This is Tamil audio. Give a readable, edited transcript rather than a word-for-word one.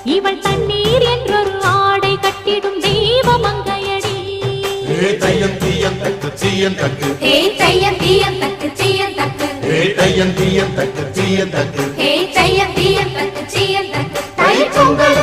இவள் தண்ணீர் என்றொரு ஆடை கட்டிடும் தெய்வ மங்கையடி. தையம் தீயம் தக்கு சீயம் தக்கு தையம் தீயம் தக்கு சீயம் தக்கு தையம் தீயம் தக்கு சீயம் தக்கு தையம் தீயம் தக்கு சீயம் தக்கு தை பொங்கல்